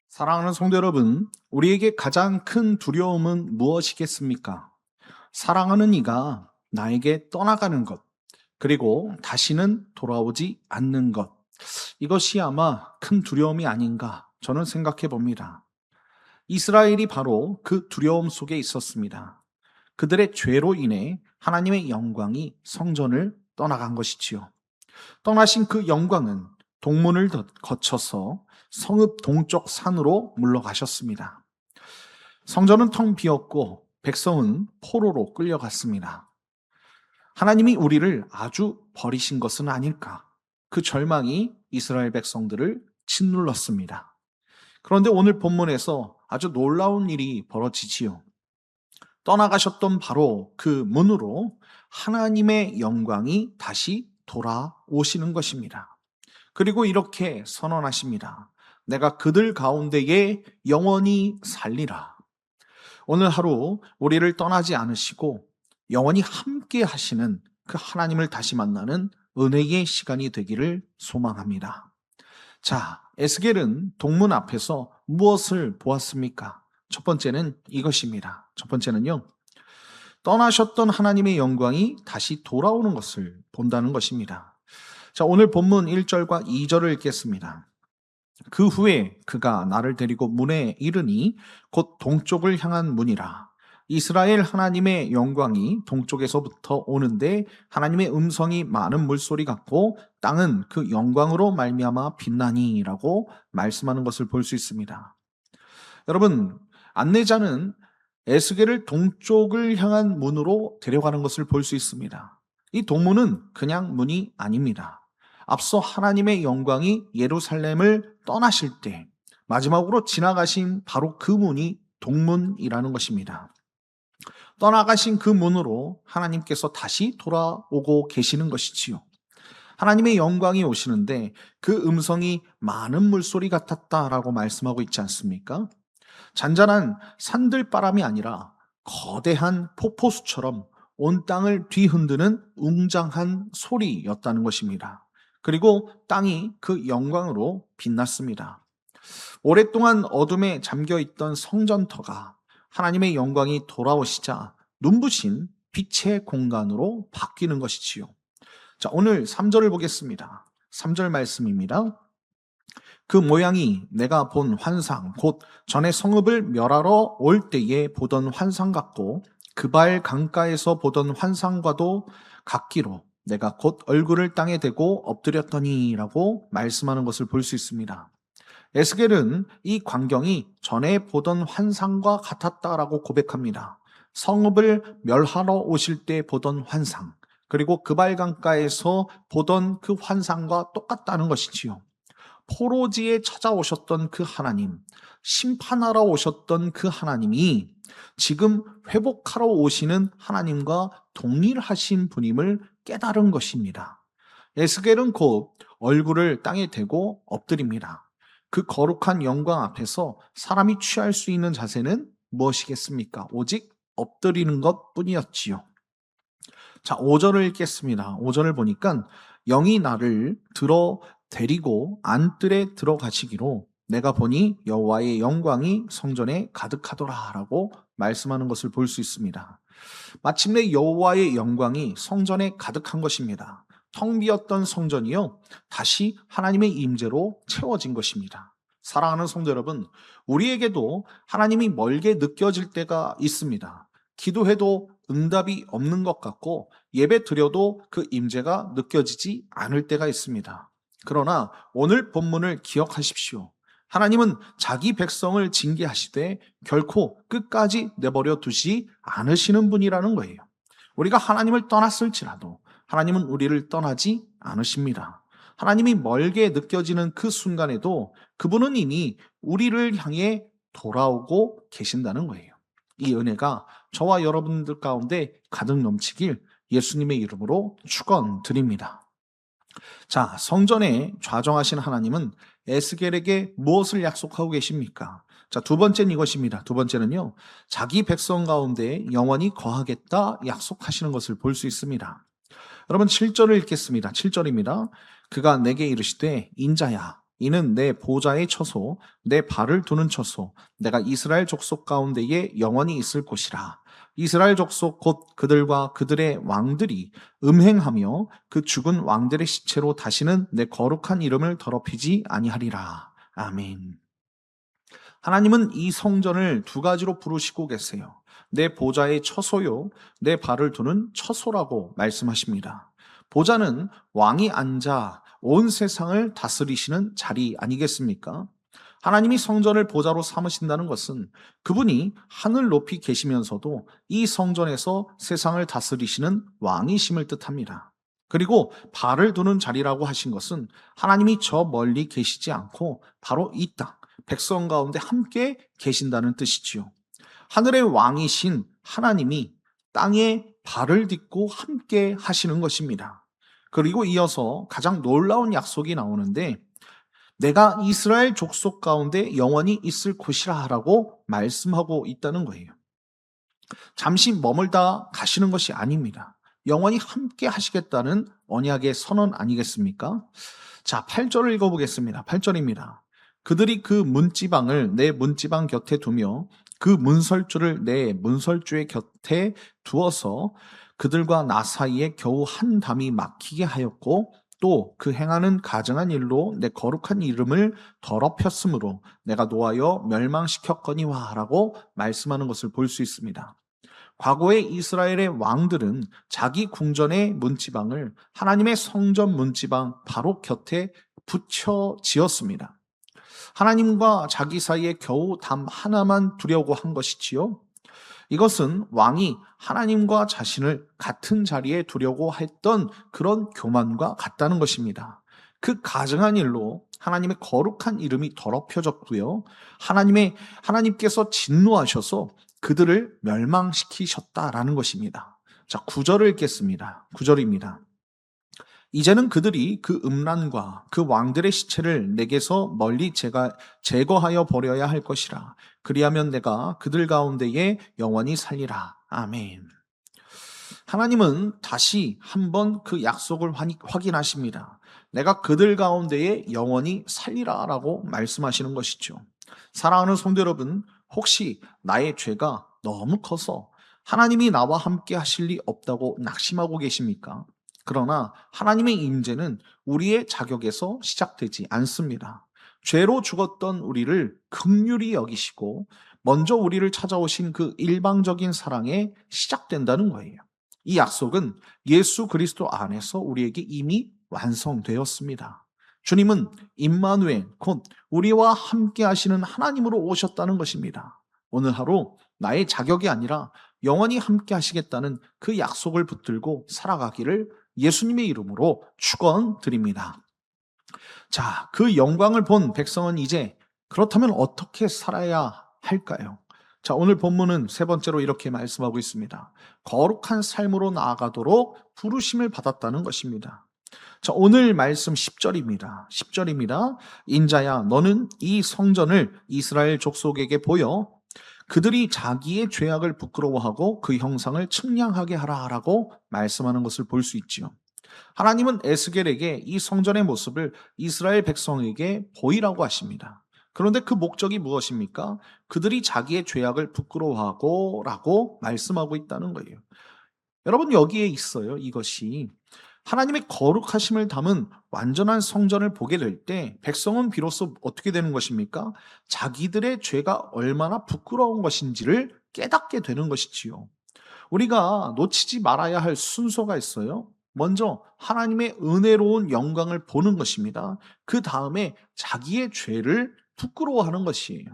사랑하는 성도 여러분, 우리에게 가장 큰 두려움은 무엇이겠습니까? 사랑하는 이가 나에게 떠나가는 것, 그리고 다시는 돌아오지 않는 것. 이것이 아마 큰 두려움이 아닌가 저는 생각해 봅니다. 이스라엘이 바로 그 두려움 속에 있었습니다. 그들의 죄로 인해 하나님의 영광이 성전을 떠나간 것이지요. 떠나신 그 영광은 동문을 거쳐서 성읍 동쪽 산으로 물러가셨습니다. 성전은 텅 비었고 백성은 포로로 끌려갔습니다. 하나님이 우리를 아주 버리신 것은 아닐까? 그 절망이 이스라엘 백성들을 짓눌렀습니다. 그런데 오늘 본문에서 아주 놀라운 일이 벌어지지요. 떠나가셨던 바로 그 문으로 하나님의 영광이 다시 돌아오시는 것입니다. 그리고 이렇게 선언하십니다. 내가 그들 가운데에 영원히 살리라. 오늘 하루 우리를 떠나지 않으시고 영원히 함께 하시는 그 하나님을 다시 만나는 은혜의 시간이 되기를 소망합니다. 자, 에스겔은 동문 앞에서 무엇을 보았습니까? 첫 번째는 이것입니다. 첫 번째는요, 떠나셨던 하나님의 영광이 다시 돌아오는 것을 본다는 것입니다. 자, 오늘 본문 1절과 2절을 읽겠습니다. 그 후에 그가 나를 데리고 문에 이르니 곧 동쪽을 향한 문이라. 이스라엘 하나님의 영광이 동쪽에서부터 오는데 하나님의 음성이 많은 물소리 같고 땅은 그 영광으로 말미암아 빛나니라고 말씀하는 것을 볼 수 있습니다. 여러분, 안내자는 에스겔을 동쪽을 향한 문으로 데려가는 것을 볼 수 있습니다. 이 동문은 그냥 문이 아닙니다. 앞서 하나님의 영광이 예루살렘을 떠나실 때 마지막으로 지나가신 바로 그 문이 동문이라는 것입니다. 떠나가신 그 문으로 하나님께서 다시 돌아오고 계시는 것이지요. 하나님의 영광이 오시는데 그 음성이 많은 물소리 같았다라고 말씀하고 있지 않습니까? 잔잔한 산들바람이 아니라 거대한 폭포수처럼 온 땅을 뒤흔드는 웅장한 소리였다는 것입니다. 그리고 땅이 그 영광으로 빛났습니다. 오랫동안 어둠에 잠겨있던 성전터가 하나님의 영광이 돌아오시자 눈부신 빛의 공간으로 바뀌는 것이지요. 자, 오늘 3절을 보겠습니다. 3절 말씀입니다. 그 모양이 내가 본 환상, 곧 전에 성읍을 멸하러 올 때에 보던 환상 같고 그발 강가에서 보던 환상과도 같기로 내가 곧 얼굴을 땅에 대고 엎드렸더니라고 말씀하는 것을 볼 수 있습니다. 에스겔은 이 광경이 전에 보던 환상과 같았다라고 고백합니다. 성읍을 멸하러 오실 때 보던 환상, 그리고 그발 강가에서 보던 그 환상과 똑같다는 것이지요. 포로지에 찾아오셨던 그 하나님, 심판하러 오셨던 그 하나님이 지금 회복하러 오시는 하나님과 동일하신 분임을 깨달은 것입니다. 에스겔은 곧 얼굴을 땅에 대고 엎드립니다. 그 거룩한 영광 앞에서 사람이 취할 수 있는 자세는 무엇이겠습니까? 오직 엎드리는 것 뿐이었지요. 자, 5절을 읽겠습니다. 5절을 보니까 영이 나를 데리고 안뜰에 들어가시기로 내가 보니 여호와의 영광이 성전에 가득하더라라고 말씀하는 것을 볼 수 있습니다. 마침내 여호와의 영광이 성전에 가득한 것입니다. 텅 비었던 성전이요, 다시 하나님의 임재로 채워진 것입니다. 사랑하는 성도 여러분, 우리에게도 하나님이 멀게 느껴질 때가 있습니다. 기도해도 응답이 없는 것 같고 예배 드려도 그 임재가 느껴지지 않을 때가 있습니다. 그러나 오늘 본문을 기억하십시오. 하나님은 자기 백성을 징계하시되 결코 끝까지 내버려 두지 않으시는 분이라는 거예요. 우리가 하나님을 떠났을지라도 하나님은 우리를 떠나지 않으십니다. 하나님이 멀게 느껴지는 그 순간에도 그분은 이미 우리를 향해 돌아오고 계신다는 거예요. 이 은혜가 저와 여러분들 가운데 가득 넘치길 예수님의 이름으로 축원드립니다. 자, 성전에 좌정하신 하나님은 에스겔에게 무엇을 약속하고 계십니까? 자, 두 번째는 이것입니다. 두 번째는요, 자기 백성 가운데 영원히 거하겠다 약속하시는 것을 볼 수 있습니다. 여러분 7절을 읽겠습니다. 7절입니다. 그가 내게 이르시되 인자야 이는 내 보좌의 처소 내 발을 두는 처소 내가 이스라엘 족속 가운데에 영원히 있을 곳이라. 이스라엘 족속 곧 그들과 그들의 왕들이 음행하며 그 죽은 왕들의 시체로 다시는 내 거룩한 이름을 더럽히지 아니하리라. 아멘. 하나님은 이 성전을 두 가지로 부르시고 계세요. 내 보좌의 처소요, 내 발을 두는 처소라고 말씀하십니다. 보좌는 왕이 앉아 온 세상을 다스리시는 자리 아니겠습니까? 하나님이 성전을 보좌로 삼으신다는 것은 그분이 하늘 높이 계시면서도 이 성전에서 세상을 다스리시는 왕이심을 뜻합니다. 그리고 발을 두는 자리라고 하신 것은 하나님이 저 멀리 계시지 않고 바로 이 땅, 백성 가운데 함께 계신다는 뜻이지요. 하늘의 왕이신 하나님이 땅에 발을 딛고 함께 하시는 것입니다. 그리고 이어서 가장 놀라운 약속이 나오는데 내가 이스라엘 족속 가운데 영원히 있을 곳이라 라고 말씀하고 있다는 거예요. 잠시 머물다 가시는 것이 아닙니다. 영원히 함께 하시겠다는 언약의 선언 아니겠습니까? 자, 8절을 읽어보겠습니다. 8절입니다. 그들이 그 문지방을 내 문지방 곁에 두며 그 문설주를 내 문설주의 곁에 두어서 그들과 나 사이에 겨우 한 담이 막히게 하였고 또 그 행하는 가증한 일로 내 거룩한 이름을 더럽혔으므로 내가 노하여 멸망시켰거니와 라고 말씀하는 것을 볼 수 있습니다. 과거의 이스라엘의 왕들은 자기 궁전의 문지방을 하나님의 성전 문지방 바로 곁에 붙여 지었습니다. 하나님과 자기 사이에 겨우 담 하나만 두려고 한 것이지요. 이것은 왕이 하나님과 자신을 같은 자리에 두려고 했던 그런 교만과 같다는 것입니다. 그 가증한 일로 하나님의 거룩한 이름이 더럽혀졌고요. 하나님께서 진노하셔서 그들을 멸망시키셨다라는 것입니다. 자, 9절을 읽겠습니다. 9절입니다. 이제는 그들이 그 음란과 그 왕들의 시체를 내게서 멀리 제거하여 버려야 할 것이라. 그리하면 내가 그들 가운데에 영원히 살리라. 아멘. 하나님은 다시 한번 그 약속을 확인하십니다. 내가 그들 가운데에 영원히 살리라 라고 말씀하시는 것이죠. 사랑하는 성도 여러분, 혹시 나의 죄가 너무 커서 하나님이 나와 함께 하실 리 없다고 낙심하고 계십니까? 그러나 하나님의 임재는 우리의 자격에서 시작되지 않습니다. 죄로 죽었던 우리를 긍휼히 여기시고 먼저 우리를 찾아오신 그 일방적인 사랑에 시작된다는 거예요. 이 약속은 예수 그리스도 안에서 우리에게 이미 완성되었습니다. 주님은 임마누엘 곧 우리와 함께 하시는 하나님으로 오셨다는 것입니다. 오늘 하루 나의 자격이 아니라 영원히 함께 하시겠다는 그 약속을 붙들고 살아가기를 예수님의 이름으로 축원드립니다. 자, 그 영광을 본 백성은 이제 그렇다면 어떻게 살아야 할까요? 자, 오늘 본문은 세 번째로 이렇게 말씀하고 있습니다. 거룩한 삶으로 나아가도록 부르심을 받았다는 것입니다. 자, 오늘 말씀 10절입니다. 10절입니다. 인자야, 너는 이 성전을 이스라엘 족속에게 보여 그들이 자기의 죄악을 부끄러워하고 그 형상을 측량하게 하라라고 말씀하는 것을 볼 수 있지요. 하나님은 에스겔에게 이 성전의 모습을 이스라엘 백성에게 보이라고 하십니다. 그런데 그 목적이 무엇입니까? 그들이 자기의 죄악을 부끄러워하고 라고 말씀하고 있다는 거예요. 여러분, 여기에 있어요. 이것이 하나님의 거룩하심을 담은 완전한 성전을 보게 될 때 백성은 비로소 어떻게 되는 것입니까? 자기들의 죄가 얼마나 부끄러운 것인지를 깨닫게 되는 것이지요. 우리가 놓치지 말아야 할 순서가 있어요. 먼저 하나님의 은혜로운 영광을 보는 것입니다. 그 다음에 자기의 죄를 부끄러워하는 것이에요.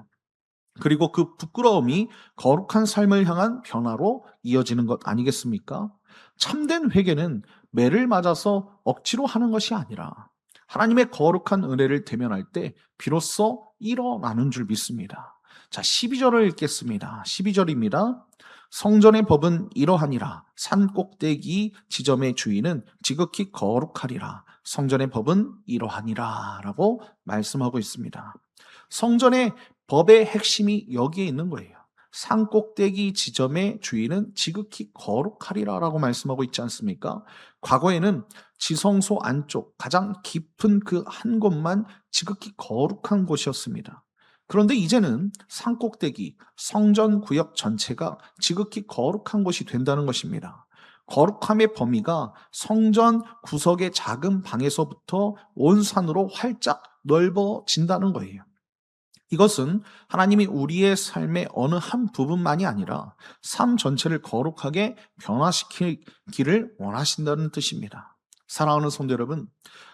그리고 그 부끄러움이 거룩한 삶을 향한 변화로 이어지는 것 아니겠습니까? 참된 회개는 매를 맞아서 억지로 하는 것이 아니라 하나님의 거룩한 은혜를 대면할 때 비로소 일어나는 줄 믿습니다. 자, 12절을 읽겠습니다. 12절입니다. 성전의 법은 이러하니라. 산 꼭대기 지점의 주인은 지극히 거룩하리라. 성전의 법은 이러하니라 라고 말씀하고 있습니다. 성전의 법의 핵심이 여기에 있는 거예요. 산꼭대기 지점의 주인은 지극히 거룩하리라라고 말씀하고 있지 않습니까? 과거에는 지성소 안쪽 가장 깊은 그 한 곳만 지극히 거룩한 곳이었습니다. 그런데 이제는 산꼭대기 성전 구역 전체가 지극히 거룩한 곳이 된다는 것입니다. 거룩함의 범위가 성전 구석의 작은 방에서부터 온 산으로 활짝 넓어진다는 거예요. 이것은 하나님이 우리의 삶의 어느 한 부분만이 아니라 삶 전체를 거룩하게 변화시키기를 원하신다는 뜻입니다. 사랑하는 성도 여러분,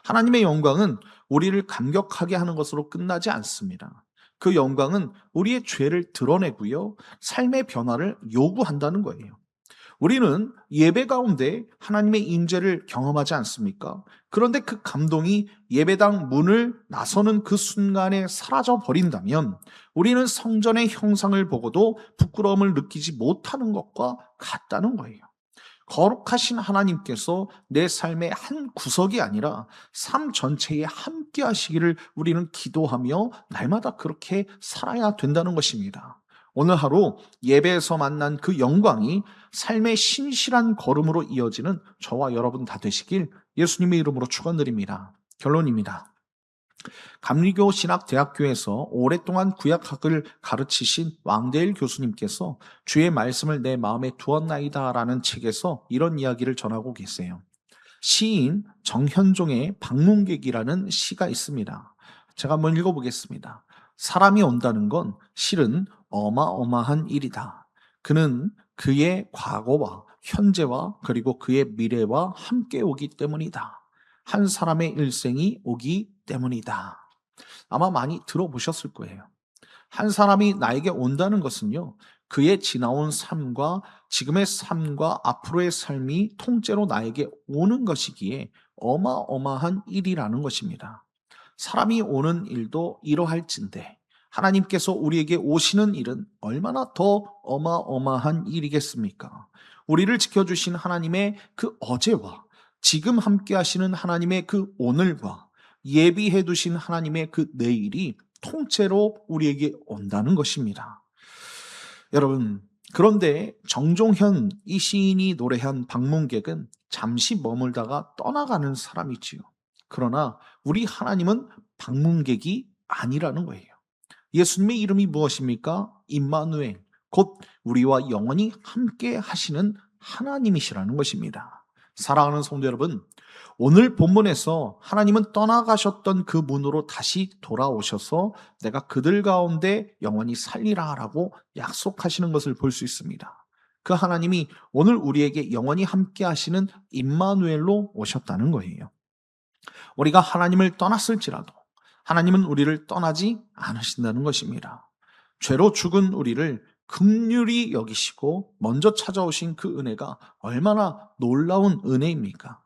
하나님의 영광은 우리를 감격하게 하는 것으로 끝나지 않습니다. 그 영광은 우리의 죄를 드러내고요, 삶의 변화를 요구한다는 거예요. 우리는 예배 가운데 하나님의 임재를 경험하지 않습니까? 그런데 그 감동이 예배당 문을 나서는 그 순간에 사라져 버린다면 우리는 성전의 형상을 보고도 부끄러움을 느끼지 못하는 것과 같다는 거예요. 거룩하신 하나님께서 내 삶의 한 구석이 아니라 삶 전체에 함께 하시기를 우리는 기도하며 날마다 그렇게 살아야 된다는 것입니다. 오늘 하루 예배에서 만난 그 영광이 삶의 신실한 걸음으로 이어지는 저와 여러분 다 되시길 예수님의 이름으로 축원드립니다. 결론입니다. 감리교 신학대학교에서 오랫동안 구약학을 가르치신 왕대일 교수님께서 주의 말씀을 내 마음에 두었나이다라는 책에서 이런 이야기를 전하고 계세요. 시인 정현종의 방문객이라는 시가 있습니다. 제가 한번 읽어보겠습니다. 사람이 온다는 건 실은 어마어마한 일이다. 그는 그의 과거와 현재와 그리고 그의 미래와 함께 오기 때문이다. 한 사람의 일생이 오기 때문이다. 아마 많이 들어보셨을 거예요. 한 사람이 나에게 온다는 것은요, 그의 지나온 삶과 지금의 삶과 앞으로의 삶이 통째로 나에게 오는 것이기에 어마어마한 일이라는 것입니다. 사람이 오는 일도 이러할진데 하나님께서 우리에게 오시는 일은 얼마나 더 어마어마한 일이겠습니까? 우리를 지켜주신 하나님의 그 어제와 지금 함께 하시는 하나님의 그 오늘과 예비해 두신 하나님의 그 내일이 통째로 우리에게 온다는 것입니다. 여러분, 그런데 정종현 이 시인이 노래한 방문객은 잠시 머물다가 떠나가는 사람이지요. 그러나 우리 하나님은 방문객이 아니라는 거예요. 예수님의 이름이 무엇입니까? 임마누엘, 곧 우리와 영원히 함께 하시는 하나님이시라는 것입니다. 사랑하는 성도 여러분, 오늘 본문에서 하나님은 떠나가셨던 그 문으로 다시 돌아오셔서 내가 그들 가운데 영원히 살리라 라고 약속하시는 것을 볼 수 있습니다. 그 하나님이 오늘 우리에게 영원히 함께 하시는 임마누엘로 오셨다는 거예요. 우리가 하나님을 떠났을지라도 하나님은 우리를 떠나지 않으신다는 것입니다. 죄로 죽은 우리를 긍휼히 여기시고 먼저 찾아오신 그 은혜가 얼마나 놀라운 은혜입니까?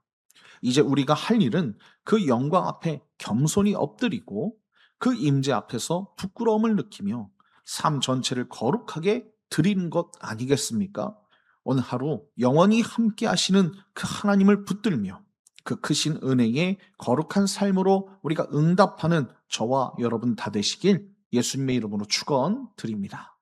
이제 우리가 할 일은 그 영광 앞에 겸손히 엎드리고 그 임재 앞에서 부끄러움을 느끼며 삶 전체를 거룩하게 드리는 것 아니겠습니까? 오늘 하루 영원히 함께 하시는 그 하나님을 붙들며 그 크신 은혜의 거룩한 삶으로 우리가 응답하는 저와 여러분 다 되시길 예수님의 이름으로 축원드립니다.